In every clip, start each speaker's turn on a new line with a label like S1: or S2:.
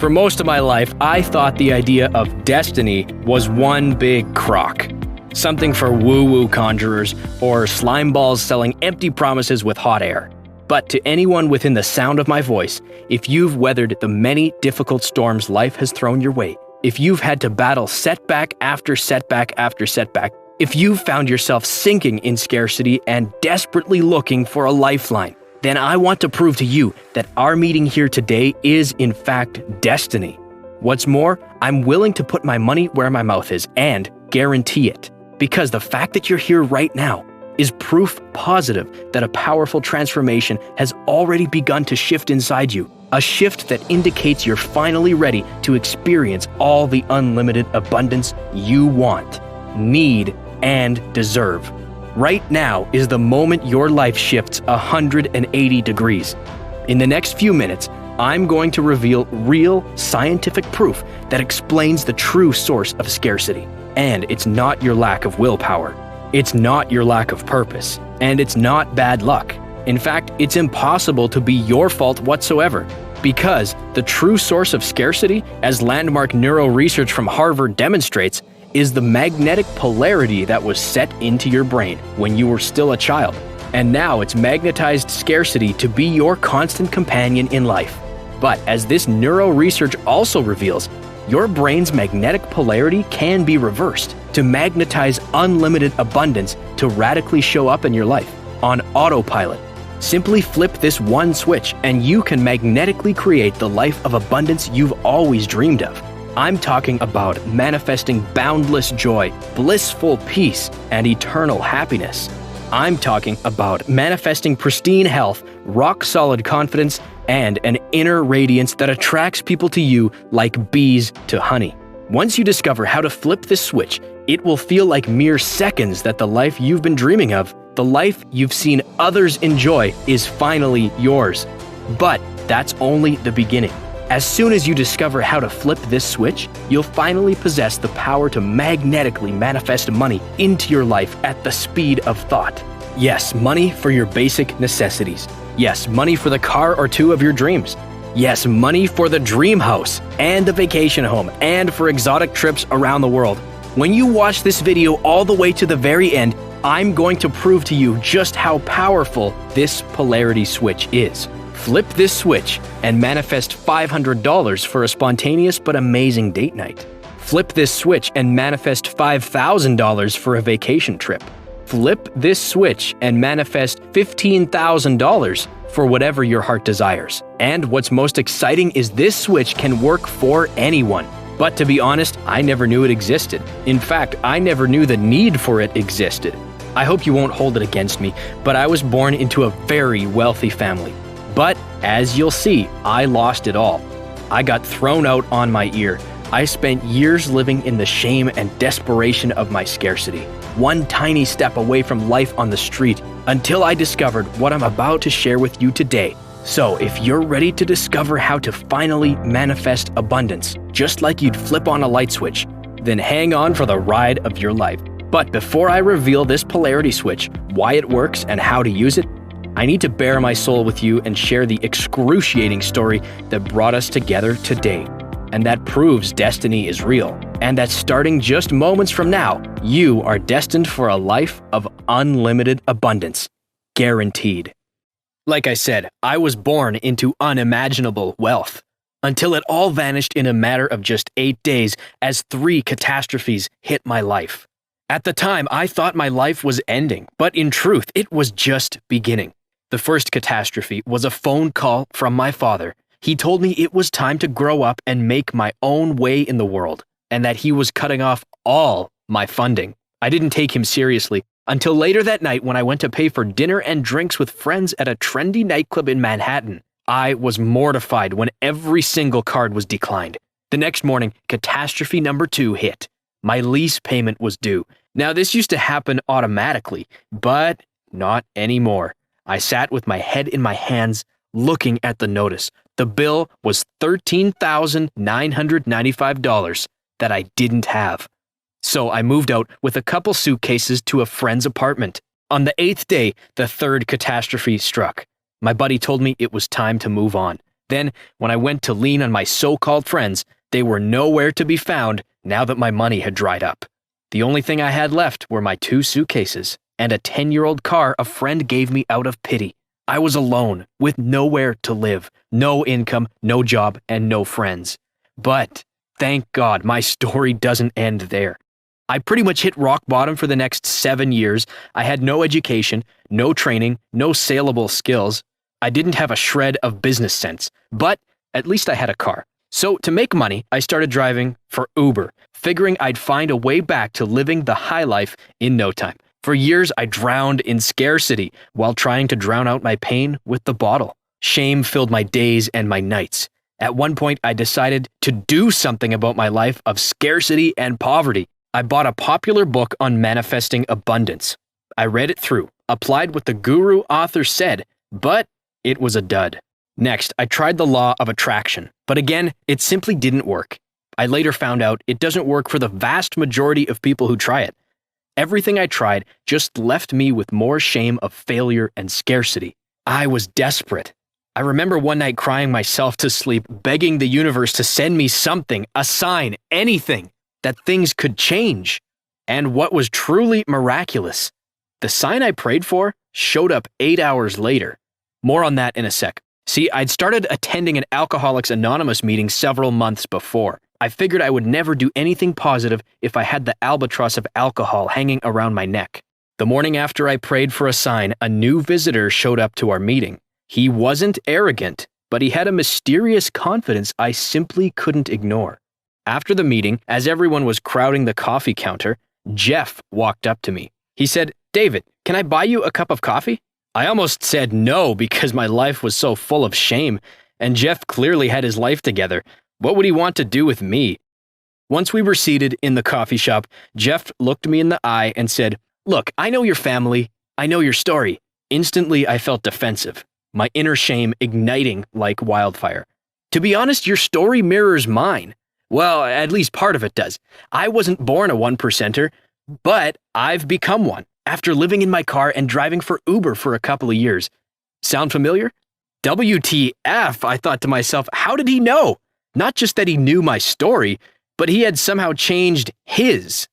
S1: For most of my life, I thought the idea of destiny was one big crock. Something for woo-woo conjurers or slime balls selling empty promises with hot air. But to anyone within the sound of my voice, if you've weathered the many difficult storms life has thrown your way, if you've had to battle setback after setback after setback, if you've found yourself sinking in scarcity and desperately looking for a lifeline, then I want to prove to you that our meeting here today is in fact destiny. What's more, I'm willing to put my money where my mouth is and guarantee it. Because the fact that you're here right now is proof positive that a powerful transformation has already begun to shift inside you. A shift that indicates you're finally ready to experience all the unlimited abundance you want, need, and deserve. Right now is the moment your life shifts 180 degrees. In the next few minutes, I'm going to reveal real scientific proof that explains the true source of scarcity. And it's not your lack of willpower. It's not your lack of purpose. And it's not bad luck. In fact, it's impossible to be your fault whatsoever. Because the true source of scarcity, as landmark neuro research from Harvard demonstrates, is the magnetic polarity that was set into your brain when you were still a child. And now it's magnetized scarcity to be your constant companion in life. But as this neuro research also reveals, your brain's magnetic polarity can be reversed to magnetize unlimited abundance to radically show up in your life on autopilot. Simply flip this one switch and you can magnetically create the life of abundance you've always dreamed of. I'm talking about manifesting boundless joy, blissful peace, and eternal happiness. I'm talking about manifesting pristine health, rock-solid confidence, and an inner radiance that attracts people to you like bees to honey. Once you discover how to flip this switch, it will feel like mere seconds that the life you've been dreaming of, the life you've seen others enjoy, is finally yours. But that's only the beginning. As soon as you discover how to flip this switch, you'll finally possess the power to magnetically manifest money into your life at the speed of thought. Yes, money for your basic necessities. Yes, money for the car or two of your dreams. Yes, money for the dream house and the vacation home and for exotic trips around the world. When you watch this video all the way to the very end, I'm going to prove to you just how powerful this polarity switch is. Flip this switch and manifest $500 for a spontaneous but amazing date night. Flip this switch and manifest $5,000 for a vacation trip. Flip this switch and manifest $15,000 for whatever your heart desires. And what's most exciting is this switch can work for anyone. But to be honest, I never knew it existed. In fact, I never knew the need for it existed. I hope you won't hold it against me, but I was born into a very wealthy family. But as you'll see, I lost it all. I got thrown out on my ear. I spent years living in the shame and desperation of my scarcity, one tiny step away from life on the street, until I discovered what I'm about to share with you today. So if you're ready to discover how to finally manifest abundance, just like you'd flip on a light switch, then hang on for the ride of your life. But before I reveal this polarity switch, why it works and how to use it, I need to bare my soul with you and share the excruciating story that brought us together today. And that proves destiny is real, and that starting just moments from now, you are destined for a life of unlimited abundance. Guaranteed. Like I said, I was born into unimaginable wealth, until it all vanished in a matter of just 8 days as 3 catastrophes hit my life. At the time, I thought my life was ending, but in truth, it was just beginning. The first catastrophe was a phone call from my father. He told me it was time to grow up and make my own way in the world, and that he was cutting off all my funding. I didn't take him seriously until later that night when I went to pay for dinner and drinks with friends at a trendy nightclub in Manhattan. I was mortified when every single card was declined. The next morning, catastrophe number 2 hit. My lease payment was due. Now, this used to happen automatically, but not anymore. I sat with my head in my hands, looking at the notice. The bill was $13,995 that I didn't have. So I moved out with a couple suitcases to a friend's apartment. On the 8th day, the third catastrophe struck. My buddy told me it was time to move on. Then, when I went to lean on my so-called friends, they were nowhere to be found now that my money had dried up. The only thing I had left were my 2 suitcases and a 10-year-old car a friend gave me out of pity. I was alone, with nowhere to live, no income, no job, and no friends. But, thank God, my story doesn't end there. I pretty much hit rock bottom for the next 7 years. I had no education, no training, no saleable skills. I didn't have a shred of business sense, but at least I had a car. So to make money, I started driving for Uber, figuring I'd find a way back to living the high life in no time. For years, I drowned in scarcity while trying to drown out my pain with the bottle. Shame filled my days and my nights. At one point, I decided to do something about my life of scarcity and poverty. I bought a popular book on manifesting abundance. I read it through, applied what the guru author said, but it was a dud. Next, I tried the law of attraction, but again, it simply didn't work. I later found out it doesn't work for the vast majority of people who try it. Everything I tried just left me with more shame of failure and scarcity. I was desperate. I remember one night crying myself to sleep, begging the universe to send me something, a sign, anything, that things could change. And what was truly miraculous, the sign I prayed for showed up 8 hours later. More on that in a sec. See, I'd started attending an Alcoholics Anonymous meeting several months before. I figured I would never do anything positive if I had the albatross of alcohol hanging around my neck. The morning after I prayed for a sign, a new visitor showed up to our meeting. He wasn't arrogant, but he had a mysterious confidence I simply couldn't ignore. After the meeting, as everyone was crowding the coffee counter, Jeff walked up to me. He said, "David, can I buy you a cup of coffee?" I almost said no because my life was so full of shame, and Jeff clearly had his life together. What would he want to do with me? Once we were seated in the coffee shop, Jeff looked me in the eye and said, "Look, I know your family. I know your story." Instantly, I felt defensive, my inner shame igniting like wildfire. "To be honest, your story mirrors mine." Well, at least part of it does. I wasn't born a 1%er, but I've become one after living in my car and driving for Uber for a couple of years. Sound familiar? WTF, I thought to myself, how did he know? Not just that he knew my story, but he had somehow changed his.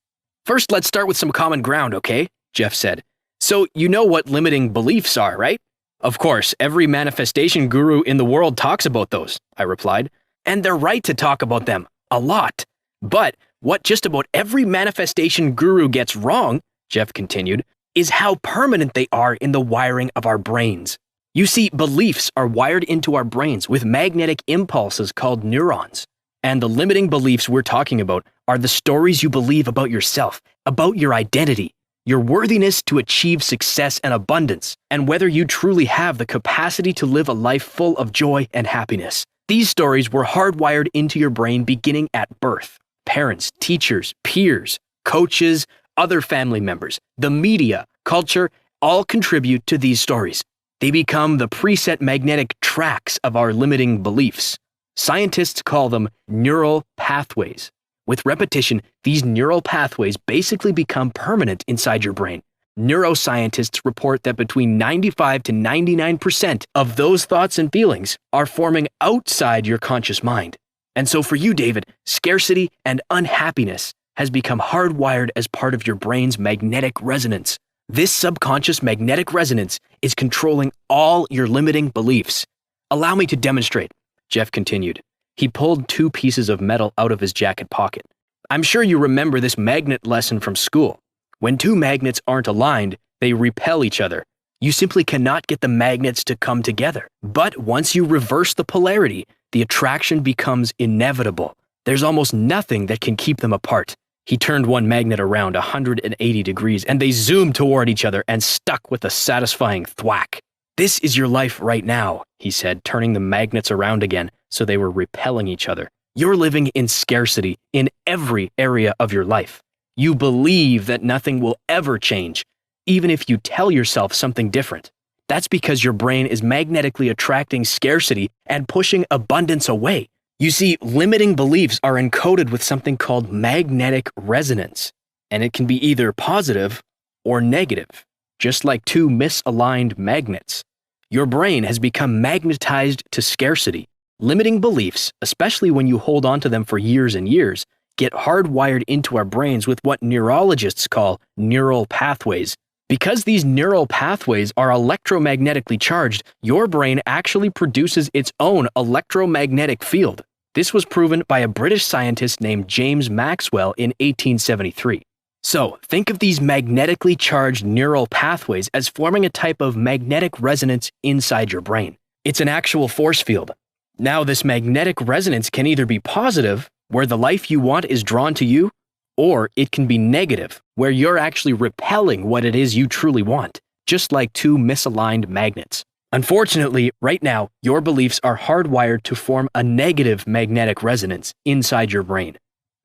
S1: "First, let's start with some common ground, okay?" Jeff said. "So you know what limiting beliefs are, right?" "Of course, every manifestation guru in the world talks about those," I replied. "And they're right to talk about them. A lot. But what just about every manifestation guru gets wrong," Jeff continued, "is how permanent they are in the wiring of our brains. You see, beliefs are wired into our brains with magnetic impulses called neurons. And the limiting beliefs we're talking about are the stories you believe about yourself, about your identity, your worthiness to achieve success and abundance, and whether you truly have the capacity to live a life full of joy and happiness. These stories were hardwired into your brain beginning at birth. Parents, teachers, peers, coaches, other family members, the media, culture, all contribute to these stories. They become the preset magnetic tracks of our limiting beliefs. Scientists call them neural pathways. With repetition, these neural pathways basically become permanent inside your brain. Neuroscientists report that between 95 to 99% of those thoughts and feelings are forming outside your conscious mind. And so for you, David, scarcity and unhappiness has become hardwired as part of your brain's magnetic resonance. This subconscious magnetic resonance is controlling all your limiting beliefs. "Allow me to demonstrate," Jeff continued. He pulled 2 pieces of metal out of his jacket pocket. "I'm sure you remember this magnet lesson from school. When 2 magnets aren't aligned, they repel each other. You simply cannot get the magnets to come together. But once you reverse the polarity, the attraction becomes inevitable. There's almost nothing that can keep them apart." He turned one magnet around 180 degrees, and they zoomed toward each other and stuck with a satisfying thwack. "This is your life right now," he said, turning the magnets around again so they were repelling each other. "You're living in scarcity in every area of your life. You believe that nothing will ever change, even if you tell yourself something different. That's because your brain is magnetically attracting scarcity and pushing abundance away. You see, limiting beliefs are encoded with something called magnetic resonance, and it can be either positive or negative, just like 2 misaligned magnets. Your brain has become magnetized to scarcity. Limiting beliefs, especially when you hold on to them for years and years, get hardwired into our brains with what neurologists call neural pathways. Because these neural pathways are electromagnetically charged, your brain actually produces its own electromagnetic field. This was proven by a British scientist named James Maxwell in 1873. So, think of these magnetically charged neural pathways as forming a type of magnetic resonance inside your brain. It's an actual force field. Now, this magnetic resonance can either be positive, where the life you want is drawn to you, or it can be negative, where you're actually repelling what it is you truly want, just like two misaligned magnets. Unfortunately, right now, your beliefs are hardwired to form a negative magnetic resonance inside your brain.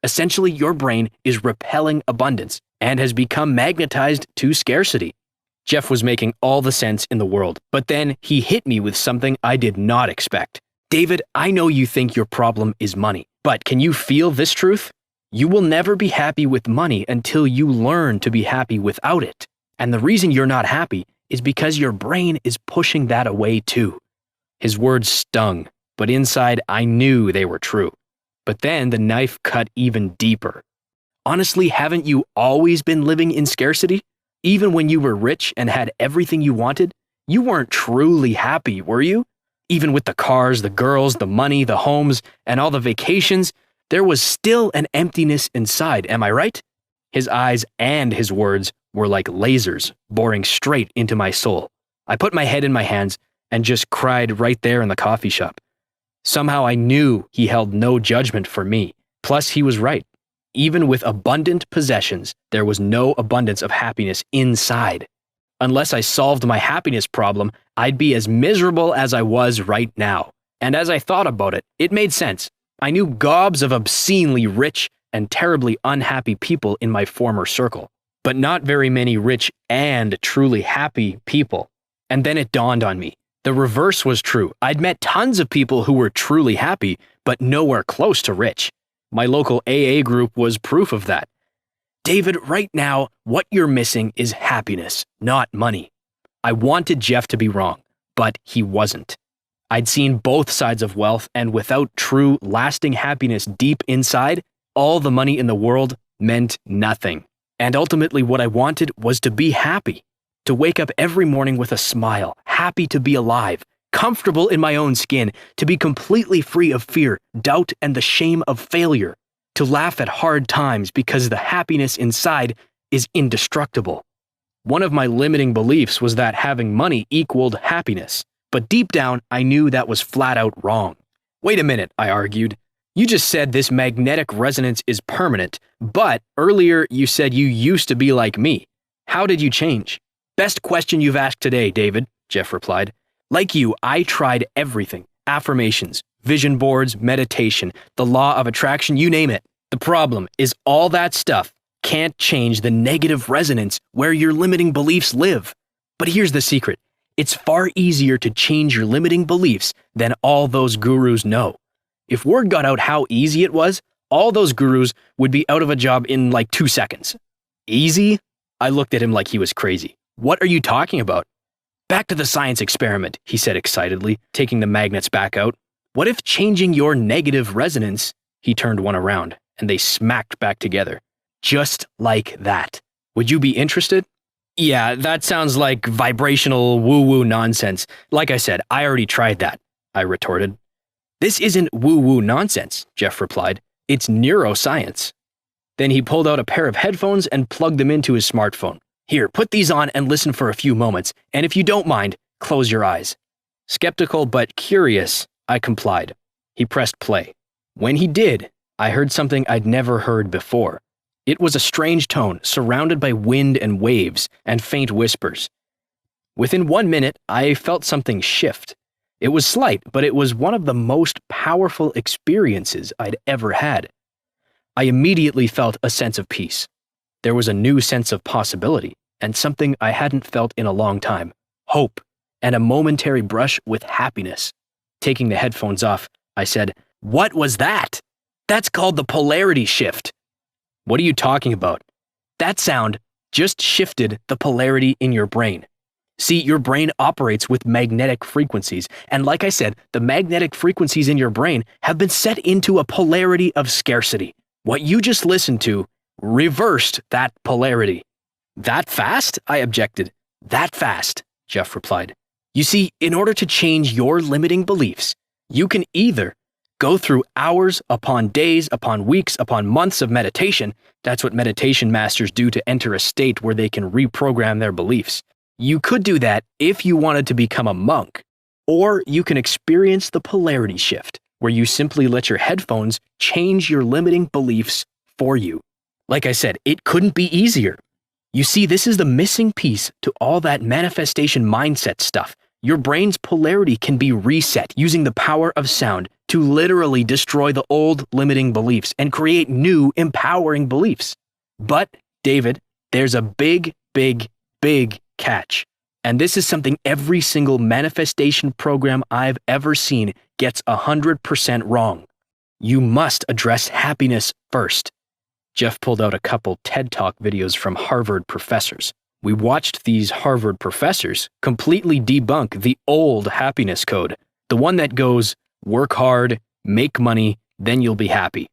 S1: Essentially, your brain is repelling abundance and has become magnetized to scarcity. Jeff was making all the sense in the world, but then he hit me with something I did not expect. David, I know you think your problem is money, but can you feel this truth? You will never be happy with money until you learn to be happy without it. And the reason you're not happy is because your brain is pushing that away too. His words stung, but inside I knew they were true. But then the knife cut even deeper. Honestly, haven't you always been living in scarcity? Even when you were rich and had everything you wanted, you weren't truly happy, were you? Even with the cars, the girls, the money, the homes, and all the vacations, there was still an emptiness inside, am I right? His eyes and his words were like lasers, boring straight into my soul. I put my head in my hands and just cried right there in the coffee shop. Somehow I knew he held no judgment for me. Plus, he was right. Even with abundant possessions, there was no abundance of happiness inside. Unless I solved my happiness problem, I'd be as miserable as I was right now. And as I thought about it, it made sense. I knew gobs of obscenely rich and terribly unhappy people in my former circle, but not very many rich and truly happy people. And then it dawned on me. The reverse was true. I'd met tons of people who were truly happy, but nowhere close to rich. My local AA group was proof of that. David, right now, what you're missing is happiness, not money. I wanted Jeff to be wrong, but he wasn't. I'd seen both sides of wealth, and without true, lasting happiness deep inside, all the money in the world meant nothing. And ultimately, what I wanted was to be happy. To wake up every morning with a smile, happy to be alive, comfortable in my own skin, to be completely free of fear, doubt, and the shame of failure. To laugh at hard times because the happiness inside is indestructible. One of my limiting beliefs was that having money equaled happiness, but deep down I knew that was flat out wrong. Wait a minute, I argued. You just said this magnetic resonance is permanent, but earlier you said you used to be like me. How did you change? Best question you've asked today, David, Jeff replied. Like you, I tried everything. Affirmations, vision boards, meditation, the law of attraction, you name it. The problem is all that stuff can't change the negative resonance where your limiting beliefs live. But here's the secret. It's far easier to change your limiting beliefs than all those gurus know. If word got out how easy it was, all those gurus would be out of a job in like 2 seconds. Easy? I looked at him like he was crazy. What are you talking about? Back to the science experiment, he said excitedly, taking the magnets back out. What if changing your negative resonance? He turned one around, and they smacked back together. Just like that. Would you be interested? Yeah, that sounds like vibrational woo-woo nonsense. Like I said, I already tried that, I retorted. This isn't woo-woo nonsense, Jeff replied. It's neuroscience. Then he pulled out a pair of headphones and plugged them into his smartphone. Here, put these on and listen for a few moments, and if you don't mind, close your eyes. Skeptical but curious, I complied. He pressed play. When he did, I heard something I'd never heard before. It was a strange tone, surrounded by wind and waves and faint whispers. Within 1 minute, I felt something shift. It was slight, but it was one of the most powerful experiences I'd ever had. I immediately felt a sense of peace. There was a new sense of possibility, and something I hadn't felt in a long time, hope, and a momentary brush with happiness. Taking the headphones off, I said, "What was that?" "That's called the polarity shift." "What are you talking about?" "That sound just shifted the polarity in your brain. See, your brain operates with magnetic frequencies, and like I said, the magnetic frequencies in your brain have been set into a polarity of scarcity. What you just listened to reversed that polarity. That fast? I objected. That fast, Jeff replied. You see, in order to change your limiting beliefs, you can either go through hours upon days, upon weeks, upon months of meditation. That's what meditation masters do to enter a state where they can reprogram their beliefs. You could do that if you wanted to become a monk, or you can experience the polarity shift, where you simply let your headphones change your limiting beliefs for you. Like I said, it couldn't be easier. You see, this is the missing piece to all that manifestation mindset stuff. Your brain's polarity can be reset using the power of sound to literally destroy the old limiting beliefs and create new empowering beliefs. But, David, there's a big catch. And this is something every single manifestation program I've ever seen gets 100% wrong. You must address happiness first. Jeff pulled out a couple TED Talk videos from Harvard professors. We watched these Harvard professors completely debunk the old happiness code, the one that goes, work hard, make money, then you'll be happy.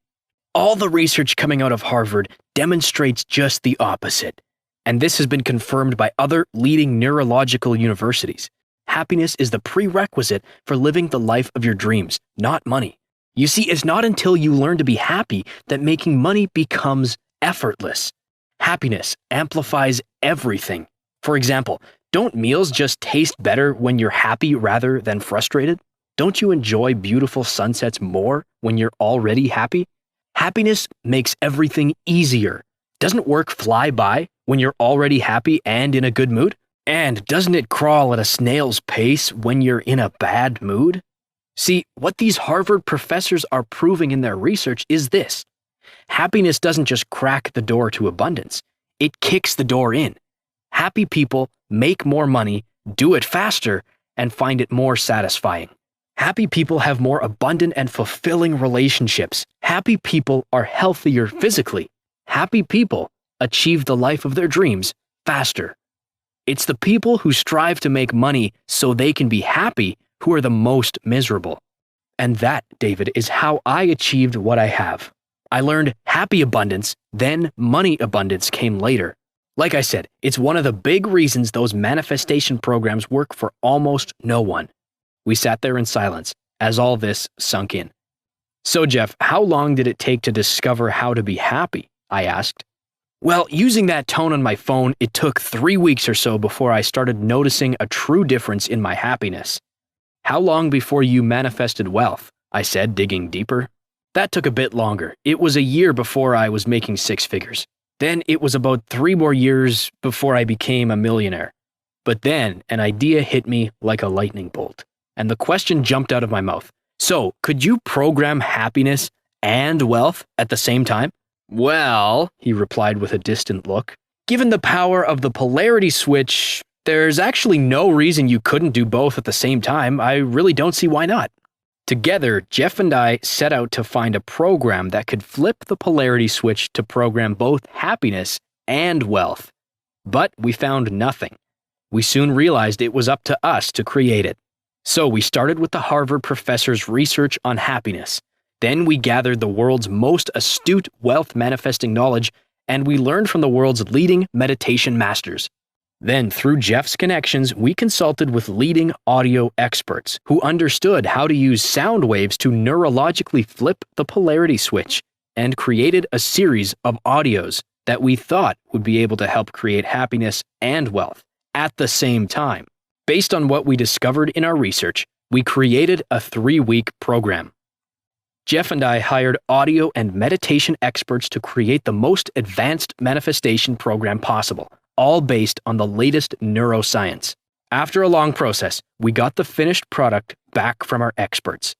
S1: All the research coming out of Harvard demonstrates just the opposite. And this has been confirmed by other leading neurological universities. Happiness is the prerequisite for living the life of your dreams, not money. You see, it's not until you learn to be happy that making money becomes effortless. Happiness amplifies everything. For example, don't meals just taste better when you're happy rather than frustrated? Don't you enjoy beautiful sunsets more when you're already happy? Happiness makes everything easier. Doesn't work fly by when you're already happy and in a good mood? And doesn't it crawl at a snail's pace when you're in a bad mood? See, what these Harvard professors are proving in their research is this. Happiness doesn't just crack the door to abundance. It kicks the door in. Happy people make more money, do it faster, and find it more satisfying. Happy people have more abundant and fulfilling relationships. Happy people are healthier physically. Happy people achieve the life of their dreams faster. It's the people who strive to make money so they can be happy who are the most miserable. And that, David, is how I achieved what I have. I learned happy abundance, then money abundance came later. Like I said, it's one of the big reasons those manifestation programs work for almost no one. We sat there in silence as all this sunk in. So, Jeff, how long did it take to discover how to be happy? I asked. Well, using that tone on my phone, it took 3 weeks or so before I started noticing a true difference in my happiness. How long before you manifested wealth? I said, digging deeper. That took a bit longer. It was a year before I was making 6 figures. Then it was about 3 more years before I became a millionaire. But then an idea hit me like a lightning bolt, and the question jumped out of my mouth. So, could you program happiness and wealth at the same time? Well, he replied with a distant look, given the power of the polarity switch, there's actually no reason you couldn't do both at the same time. I really don't see why not. Together, Jeff and I set out to find a program that could flip the polarity switch to program both happiness and wealth. But we found nothing. We soon realized it was up to us to create it. So we started with the Harvard professor's research on happiness. Then we gathered the world's most astute wealth manifesting knowledge, and we learned from the world's leading meditation masters. Then, through Jeff's connections, we consulted with leading audio experts who understood how to use sound waves to neurologically flip the polarity switch, and created a series of audios that we thought would be able to help create happiness and wealth at the same time. Based on what we discovered in our research, we created a 3-week program. Jeff and I hired audio and meditation experts to create the most advanced manifestation program possible, all based on the latest neuroscience. After a long process, we got the finished product back from our experts.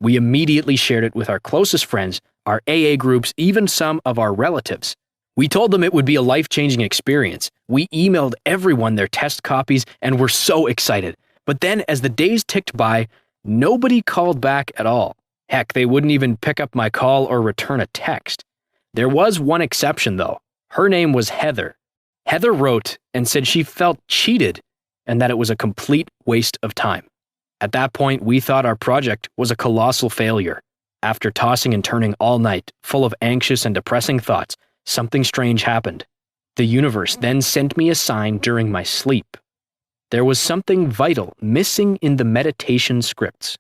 S1: We immediately shared it with our closest friends, our AA groups, even some of our relatives. We told them it would be a life-changing experience. We emailed everyone their test copies and were so excited. But then, as the days ticked by, nobody called back at all. Heck, they wouldn't even pick up my call or return a text. There was one exception, though. Her name was Heather. Heather wrote and said she felt cheated and that it was a complete waste of time. At that point, we thought our project was a colossal failure. After tossing and turning all night, full of anxious and depressing thoughts, something strange happened. The universe then sent me a sign during my sleep. There was something vital missing in the meditation scripts.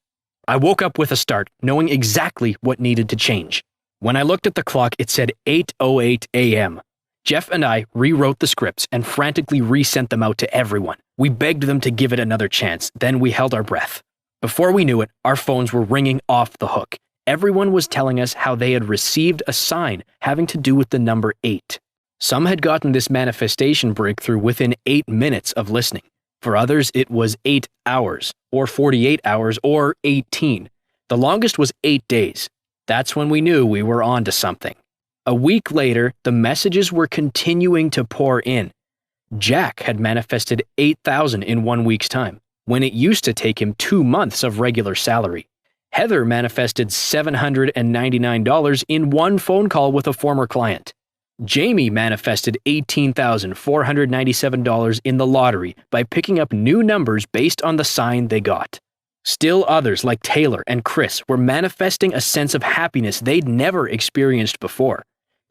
S1: I woke up with a start, knowing exactly what needed to change. When I looked at the clock, it said 8:08 a.m. Jeff and I rewrote the scripts and frantically resent them out to everyone. We begged them to give it another chance, then we held our breath. Before we knew it, our phones were ringing off the hook. Everyone was telling us how they had received a sign having to do with the number 8. Some had gotten this manifestation breakthrough within 8 minutes of listening. For others, it was 8 hours, or 48 hours, or 18. The longest was 8 days. That's when we knew we were onto something. A week later, the messages were continuing to pour in. Jack had manifested $8,000 in 1 week's time, when it used to take him 2 months of regular salary. Heather manifested $799 in 1 phone call with a former client. Jamie manifested $18,497 in the lottery by picking up new numbers based on the sign they got. Still others, like Taylor and Chris, were manifesting a sense of happiness they'd never experienced before.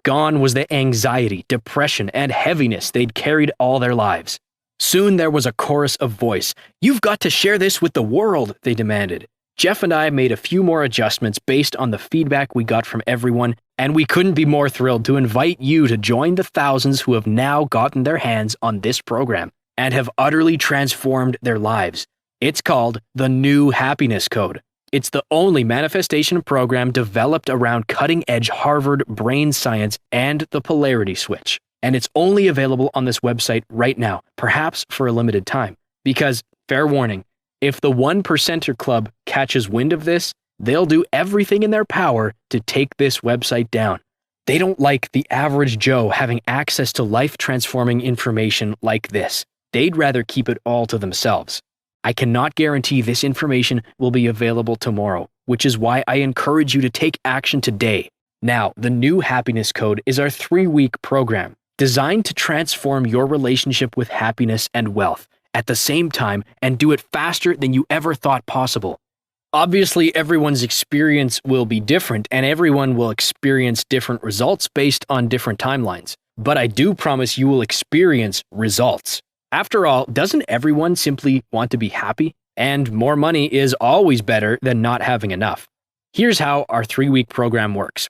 S1: Gone was the anxiety, depression, and heaviness they'd carried all their lives. Soon there was a chorus of voice. "You've got to share this with the world," they demanded. Jeff and I made a few more adjustments based on the feedback we got from everyone, and we couldn't be more thrilled to invite you to join the thousands who have now gotten their hands on this program and have utterly transformed their lives. It's called the New Happiness Code. It's the only manifestation program developed around cutting-edge Harvard brain science and the polarity switch. And it's only available on this website right now, perhaps for a limited time. Because, fair warning, if the 1%er Club catches wind of this, they'll do everything in their power to take this website down. They don't like the average Joe having access to life-transforming information like this. They'd rather keep it all to themselves. I cannot guarantee this information will be available tomorrow, which is why I encourage you to take action today. Now, the New Happiness Code is our 3-week program designed to transform your relationship with happiness and wealth at the same time and do it faster than you ever thought possible. Obviously, everyone's experience will be different and everyone will experience different results based on different timelines. But I do promise you will experience results. After all, doesn't everyone simply want to be happy? And more money is always better than not having enough. Here's how our 3-week program works.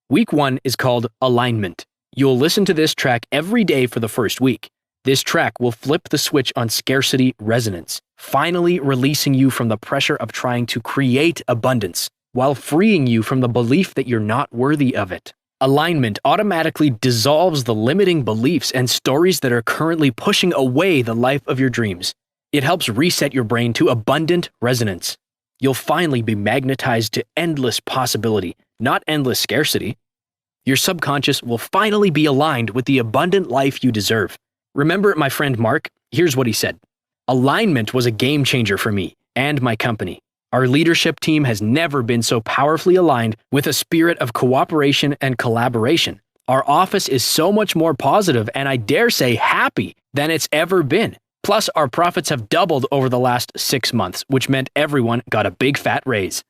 S1: Week 1 is called Alignment. You'll listen to this track every day for the first week. This track will flip the switch on scarcity resonance, finally releasing you from the pressure of trying to create abundance, while freeing you from the belief that you're not worthy of it. Alignment automatically dissolves the limiting beliefs and stories that are currently pushing away the life of your dreams. It helps reset your brain to abundant resonance. You'll finally be magnetized to endless possibility, not endless scarcity. Your subconscious will finally be aligned with the abundant life you deserve. Remember my friend Mark? Here's what he said. Alignment was a game changer for me and my company. Our leadership team has never been so powerfully aligned with a spirit of cooperation and collaboration. Our office is so much more positive and I dare say happy than it's ever been. Plus, our profits have doubled over the last 6 months, which meant everyone got a big fat raise.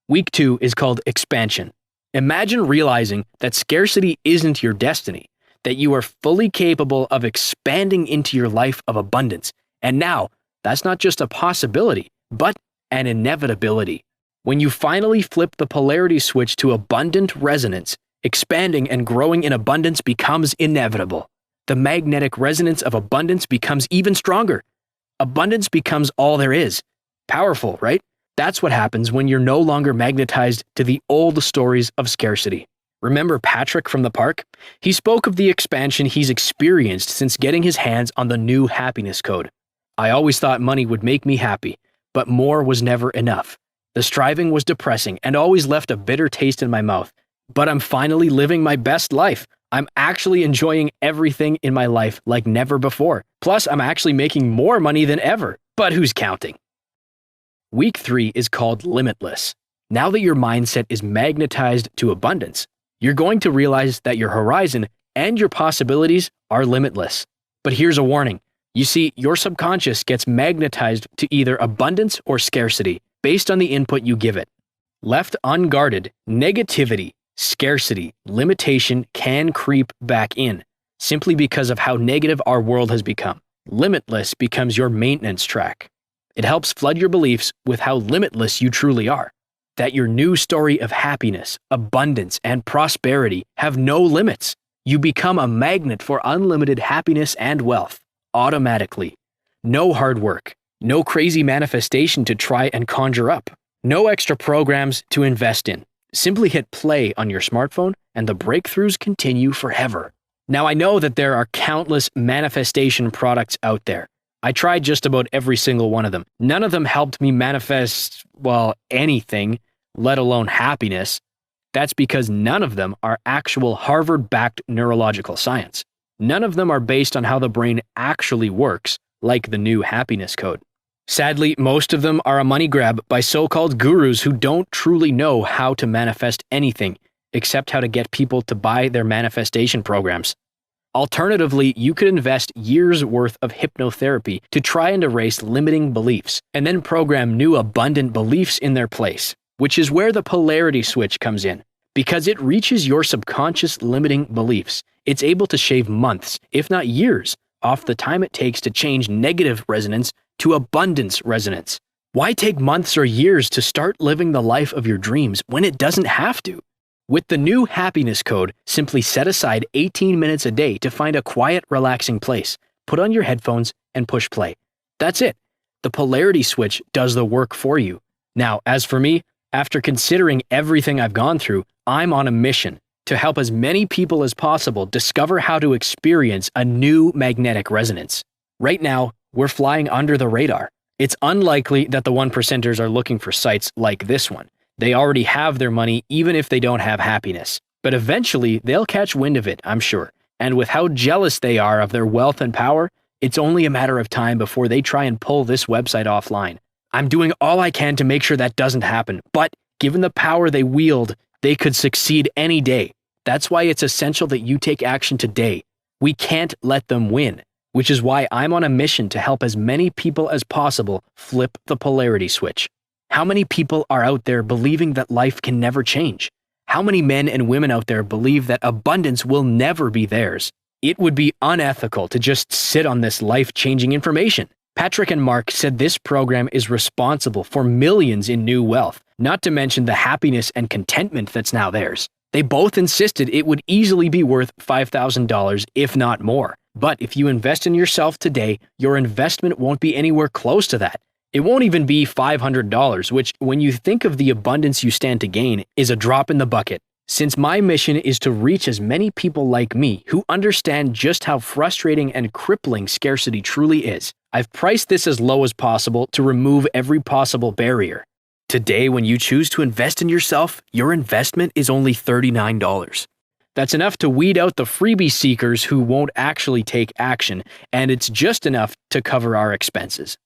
S1: Week 2 is called Expansion. Imagine realizing that scarcity isn't your destiny, that you are fully capable of expanding into your life of abundance. And now, that's not just a possibility, but an inevitability. When you finally flip the polarity switch to abundant resonance, expanding and growing in abundance becomes inevitable. The magnetic resonance of abundance becomes even stronger. Abundance becomes all there is. Powerful, right? That's what happens when you're no longer magnetized to the old stories of scarcity. Remember Patrick from the park? He spoke of the expansion he's experienced since getting his hands on the New Happiness Code. I always thought money would make me happy, but more was never enough. The striving was depressing and always left a bitter taste in my mouth. But I'm finally living my best life. I'm actually enjoying everything in my life like never before. Plus, I'm actually making more money than ever. But who's counting? Week 3 is called Limitless. Now that your mindset is magnetized to abundance, you're going to realize that your horizon and your possibilities are limitless. But here's a warning. You see, your subconscious gets magnetized to either abundance or scarcity based on the input you give it. Left unguarded, negativity, scarcity, limitation can creep back in, simply because of how negative our world has become. Limitless becomes your maintenance track. It helps flood your beliefs with how limitless you truly are. That your new story of happiness, abundance, and prosperity have no limits. You become a magnet for unlimited happiness and wealth, automatically. No hard work, no crazy manifestation to try and conjure up, no extra programs to invest in. Simply hit play on your smartphone and the breakthroughs continue forever. Now I know that there are countless manifestation products out there. I tried just about every single one of them. None of them helped me manifest, anything, let alone happiness. That's because none of them are actual Harvard-backed neurological science. None of them are based on how the brain actually works, like the new happiness code. Sadly, most of them are a money grab by so-called gurus who don't truly know how to manifest anything, except how to get people to buy their manifestation programs. Alternatively, you could invest years' worth of hypnotherapy to try and erase limiting beliefs, and then program new abundant beliefs in their place, which is where the polarity switch comes in. Because it reaches your subconscious limiting beliefs, it's able to shave months, if not years, off the time it takes to change negative resonance to abundance resonance. Why take months or years to start living the life of your dreams when it doesn't have to? With the new happiness code, simply set aside 18 minutes a day to find a quiet, relaxing place, put on your headphones, and push play. That's it. The polarity switch does the work for you. Now, as for me, after considering everything I've gone through, I'm on a mission to help as many people as possible discover how to experience a new magnetic resonance. Right now, we're flying under the radar. It's unlikely that the 1%ers are looking for sites like this one. They already have their money even if they don't have happiness. But eventually, they'll catch wind of it, I'm sure. And with how jealous they are of their wealth and power, it's only a matter of time before they try and pull this website offline. I'm doing all I can to make sure that doesn't happen, but given the power they wield, they could succeed any day. That's why it's essential that you take action today. We can't let them win, which is why I'm on a mission to help as many people as possible flip the polarity switch. How many people are out there believing that life can never change? How many men and women out there believe that abundance will never be theirs? It would be unethical to just sit on this life-changing information. Patrick and Mark said this program is responsible for millions in new wealth, not to mention the happiness and contentment that's now theirs. They both insisted it would easily be worth $5,000, if not more. But if you invest in yourself today, your investment won't be anywhere close to that. It won't even be $500, which, when you think of the abundance you stand to gain, is a drop in the bucket. Since my mission is to reach as many people like me who understand just how frustrating and crippling scarcity truly is, I've priced this as low as possible to remove every possible barrier. Today, when you choose to invest in yourself, your investment is only $39. That's enough to weed out the freebie seekers who won't actually take action, and it's just enough to cover our expenses.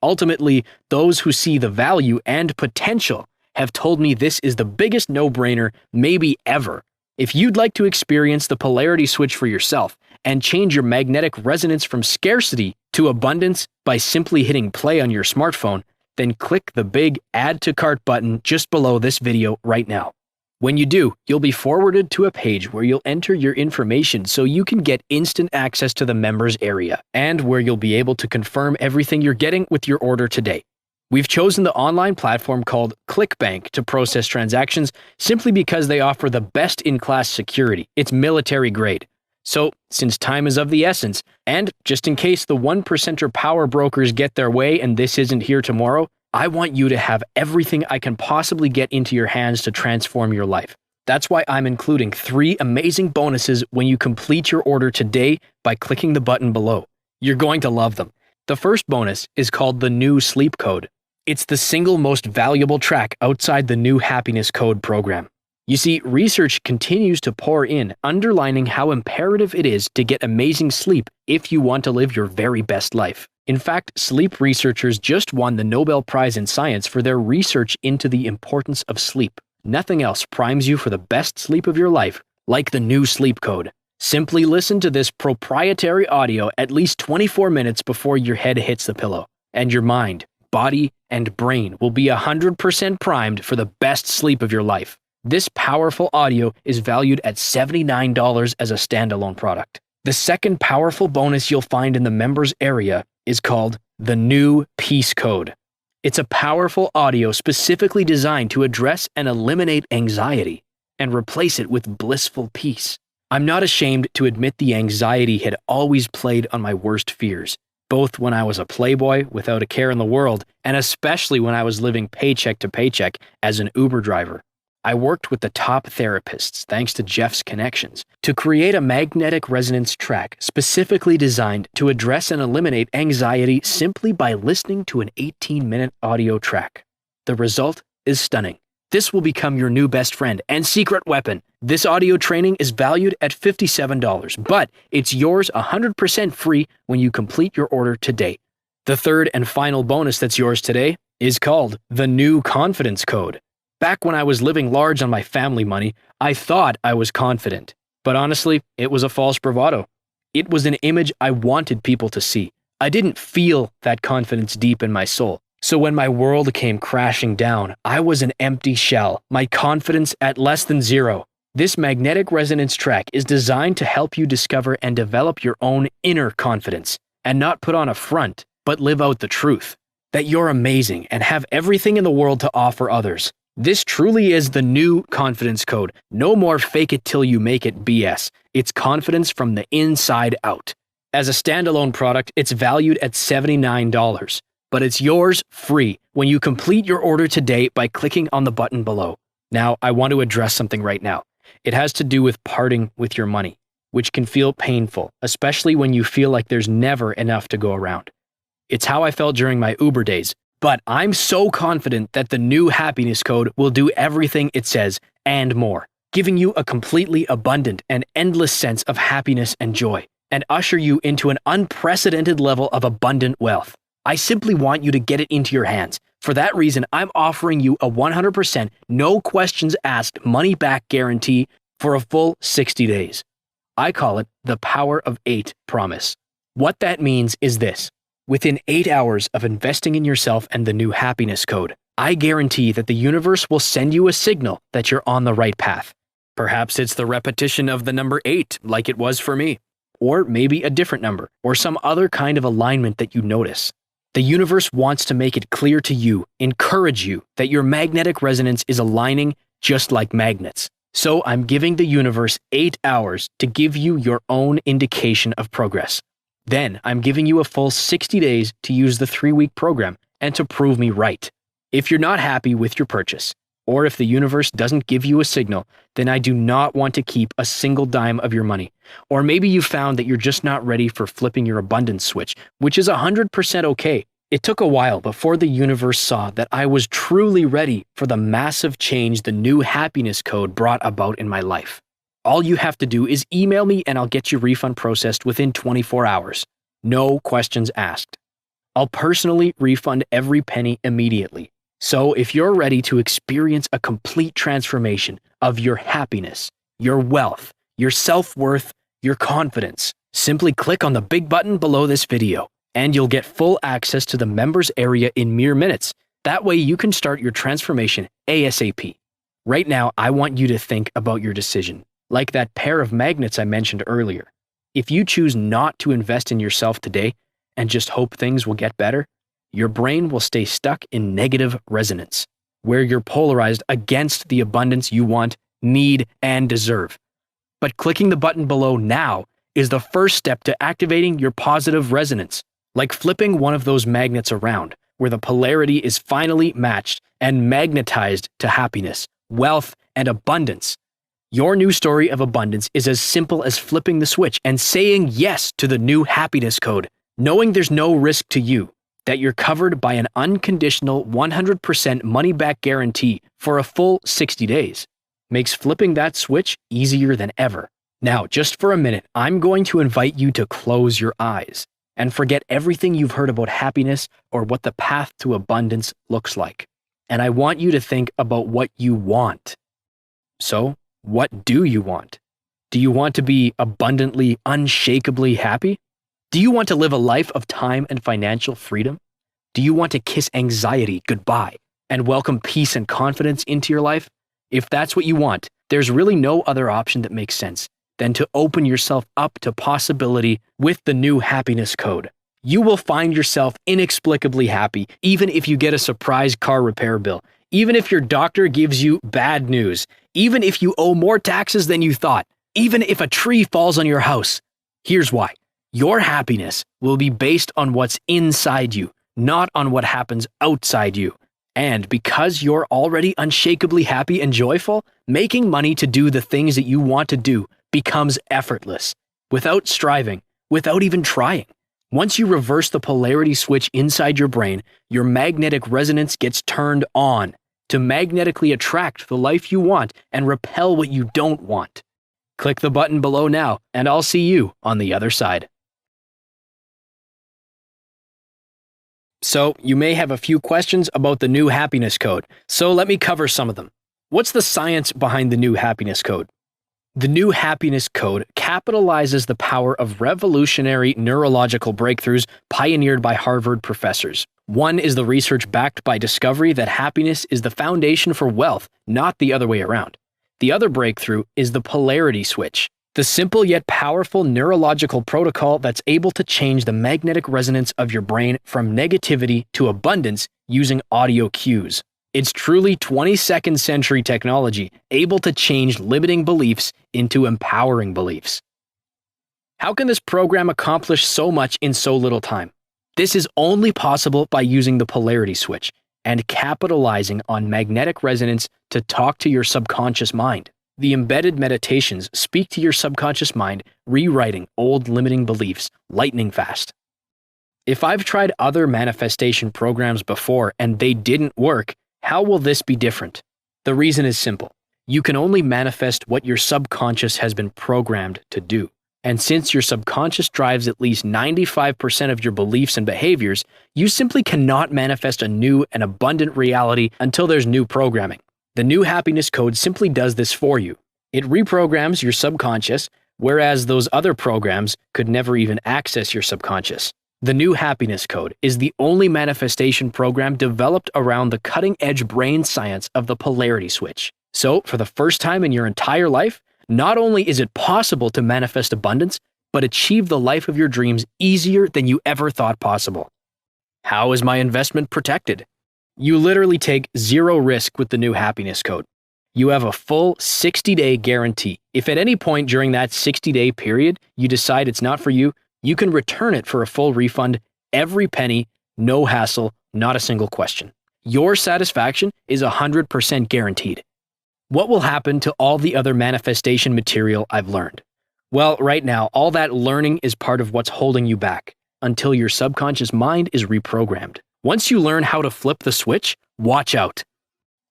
S1: Ultimately, those who see the value and potential have told me this is the biggest no-brainer maybe ever. If you'd like to experience the polarity switch for yourself and change your magnetic resonance from scarcity to abundance by simply hitting play on your smartphone, then click the big Add to Cart button just below this video right now. When you do, you'll be forwarded to a page where you'll enter your information so you can get instant access to the members area, and where you'll be able to confirm everything you're getting with your order today. We've chosen the online platform called ClickBank to process transactions simply because they offer the best-in-class security. It's military grade. So, since time is of the essence, and just in case the 1%er power brokers get their way and this isn't here tomorrow, I want you to have everything I can possibly get into your hands to transform your life. That's why I'm including 3 amazing bonuses when you complete your order today by clicking the button below. You're going to love them. The first bonus is called the New Sleep Code. It's the single most valuable track outside the New Happiness Code program. You see, research continues to pour in, underlining how imperative it is to get amazing sleep if you want to live your very best life. In fact, sleep researchers just won the Nobel Prize in Science for their research into the importance of sleep. Nothing else primes you for the best sleep of your life like the New Sleep Code. Simply listen to this proprietary audio at least 24 minutes before your head hits the pillow, and your mind, body, and brain will be 100% primed for the best sleep of your life. This powerful audio is valued at $79 as a standalone product. The second powerful bonus you'll find in the members area is called the New Peace Code. It's a powerful audio specifically designed to address and eliminate anxiety and replace it with blissful peace. I'm not ashamed to admit the anxiety had always played on my worst fears, both when I was a playboy without a care in the world, and especially when I was living paycheck to paycheck as an Uber driver. I worked with the top therapists, thanks to Jeff's connections, to create a magnetic resonance track specifically designed to address and eliminate anxiety simply by listening to an 18-minute audio track. The result is stunning. This will become your new best friend and secret weapon. This audio training is valued at $57, but it's yours 100% free when you complete your order today. The third and final bonus that's yours today is called the New Confidence Code. Back when I was living large on my family money, I thought I was confident. But honestly, it was a false bravado. It was an image I wanted people to see. I didn't feel that confidence deep in my soul. So when my world came crashing down, I was an empty shell, my confidence at less than zero. This magnetic resonance track is designed to help you discover and develop your own inner confidence, and not put on a front, but live out the truth, that you're amazing and have everything in the world to offer others. This truly is the New Confidence Code. No more fake it till you make it BS. It's confidence from the inside out. As a standalone product, it's valued at $79, but it's yours free when you complete your order today by clicking on the button below. Now, I want to address something right now. It has to do with parting with your money, which can feel painful, especially when you feel like there's never enough to go around. It's how I felt during my Uber days. But I'm so confident that the New Happiness Code will do everything it says and more, giving you a completely abundant and endless sense of happiness and joy, and usher you into an unprecedented level of abundant wealth. I simply want you to get it into your hands. For that reason, I'm offering you a 100% no questions asked money back guarantee for a full 60 days. I call it the Power of 8 promise. What that means is this. Within 8 hours of investing in yourself and the New Happiness Code, I guarantee that the universe will send you a signal that you're on the right path. Perhaps it's the repetition of the number 8, like it was for me. Or maybe a different number, or some other kind of alignment that you notice. The universe wants to make it clear to you, encourage you, that your magnetic resonance is aligning just like magnets. So I'm giving the universe 8 hours to give you your own indication of progress. Then I'm giving you a full 60 days to use the 3-week program and to prove me right. If you're not happy with your purchase, or if the universe doesn't give you a signal, then I do not want to keep a single dime of your money. Or maybe you found that you're just not ready for flipping your abundance switch, which is 100% okay. It took a while before the universe saw that I was truly ready for the massive change the New Happiness Code brought about in my life. All you have to do is email me and I'll get your refund processed within 24 hours. No questions asked. I'll personally refund every penny immediately. So if you're ready to experience a complete transformation of your happiness, your wealth, your self-worth, your confidence, simply click on the big button below this video and you'll get full access to the members area in mere minutes. That way you can start your transformation ASAP. Right now, I want you to think about your decision. Like that pair of magnets I mentioned earlier. If you choose not to invest in yourself today and just hope things will get better, your brain will stay stuck in negative resonance, where you're polarized against the abundance you want, need, and deserve. But clicking the button below now is the first step to activating your positive resonance, like flipping one of those magnets around, where the polarity is finally matched and magnetized to happiness, wealth, and abundance. Your new story of abundance is as simple as flipping the switch and saying yes to the New Happiness Code, knowing there's no risk to you, that you're covered by an unconditional 100% money-back guarantee for a full 60 days. Makes flipping that switch easier than ever. Now, just for a minute, I'm going to invite you to close your eyes and forget everything you've heard about happiness or what the path to abundance looks like. And I want you to think about what you want. So, what do you want? Do you want to be abundantly, unshakably happy? Do you want to live a life of time and financial freedom? Do you want to kiss anxiety goodbye and welcome peace and confidence into your life? If that's what you want, there's really no other option that makes sense than to open yourself up to possibility with the new happiness code. You will find yourself inexplicably happy, even if you get a surprise car repair bill, even if your doctor gives you bad news, even if you owe more taxes than you thought, even if a tree falls on your house. Here's why. Your happiness will be based on what's inside you, not on what happens outside you. And because you're already unshakably happy and joyful, making money to do the things that you want to do becomes effortless, without striving, without even trying. Once you reverse the polarity switch inside your brain, your magnetic resonance gets turned on to magnetically attract the life you want and repel what you don't want. Click the button below now, and I'll see you on the other side. So, you may have a few questions about the new happiness code, so let me cover some of them. What's the science behind the new happiness code? The new happiness code capitalizes the power of revolutionary neurological breakthroughs pioneered by Harvard professors. One is the research backed by discovery that happiness is the foundation for wealth, not the other way around. The other breakthrough is the polarity switch, the simple yet powerful neurological protocol that's able to change the magnetic resonance of your brain from negativity to abundance using audio cues. It's truly 22nd century technology, able to change limiting beliefs into empowering beliefs. How can this program accomplish so much in so little time? This is only possible by using the polarity switch and capitalizing on magnetic resonance to talk to your subconscious mind. The embedded meditations speak to your subconscious mind, rewriting old limiting beliefs lightning fast. If I've tried other manifestation programs before and they didn't work, how will this be different? The reason is simple. You can only manifest what your subconscious has been programmed to do. And since your subconscious drives at least 95% of your beliefs and behaviors, you simply cannot manifest a new and abundant reality until there's new programming. The new happiness code simply does this for you. It reprograms your subconscious, whereas those other programs could never even access your subconscious. The new happiness code is the only manifestation program developed around the cutting-edge brain science of the polarity switch. So, for the first time in your entire life, not only is it possible to manifest abundance, but achieve the life of your dreams easier than you ever thought possible. How is my investment protected? You literally take zero risk with the new happiness code. You have a full 60-day guarantee. If at any point during that 60-day period you decide it's not for you, you can return it for a full refund, every penny, no hassle, not a single question. Your satisfaction is 100% guaranteed. What will happen to all the other manifestation material I've learned? Well, right now, all that learning is part of what's holding you back until your subconscious mind is reprogrammed. Once you learn how to flip the switch, watch out.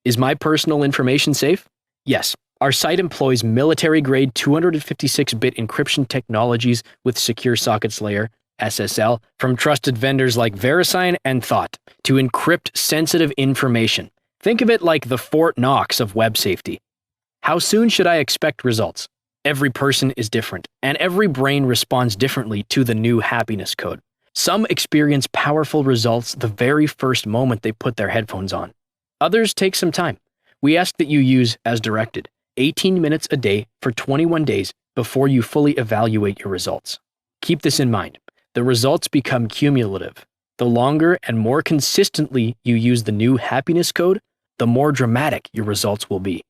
S1: Is my personal information safe? Yes. Our site employs military-grade 256-bit encryption technologies with Secure Sockets Layer, SSL, from trusted vendors like VeriSign and Thought to encrypt sensitive information. Think of it like the Fort Knox of web safety. How soon should I expect results? Every person is different, and every brain responds differently to the new happiness code. Some experience powerful results the very first moment they put their headphones on. Others take some time. We ask that you use, as directed, 18 minutes a day for 21 days before you fully evaluate your results. Keep this in mind. The results become cumulative. The longer and more consistently you use the new happiness code, the more dramatic your results will be.